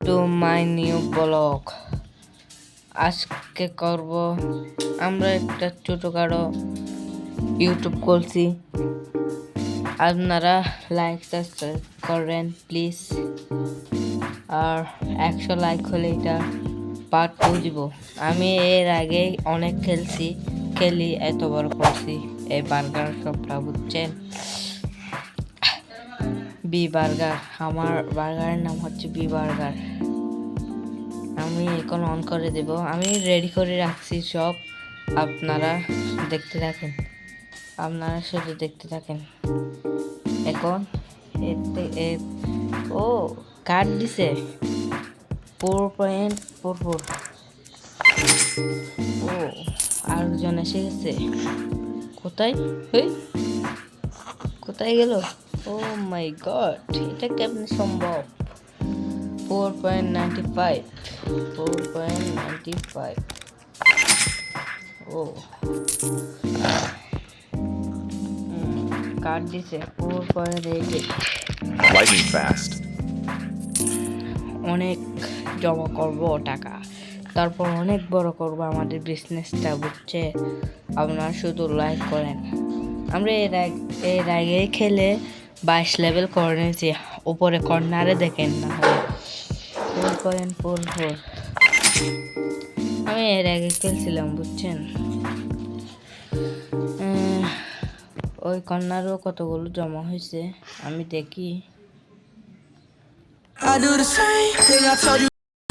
To my new blog. আজকে করব আমরা একটা ছোটখাটো ইউটিউব করছি, আপনারা লাইক সাবস্ক্রাইব করেন প্লিজ। আর 100 লাইক হলে এটা পার্ট 2 দিব। আমি এর আগে অনেক খেলি এত বড় করছি এই বার্গার শপটা, বুঝছেন? বি বার্গার, আমার বার্গারের নাম হচ্ছে বি বার্গার। আমি এখন অন করে দেব, আমি রেডি করে রাখছি সব। আপনারা দেখতে থাকেন, আপনারা শুধু দেখতে থাকেন। এখন ও কার্ড দিছে 4.44। ও আরেকজন এসে গেছে। কোথায় কোথায় গেল? ও মাই গড, এটা কেমনে সম্ভব? 4.95 4.95। ও কার্ড দিছে 4.88। Lightning fast. অনেক জমা করব টাকা, তারপর অনেক বড় করব আমাদের বিজনেসটা, বুঝছে? আপনারা শুধু লাইক করেন। আমরা এর আগে খেলে 22 লেভেল করে নিয়েছি। উপরে কর্নারে দেখেন না হয় 4.44। আমি এর আগে খেলছিলাম, বুঝছেন? ওই কর্নারও কতগুলো জমা হয়েছে আমি দেখি।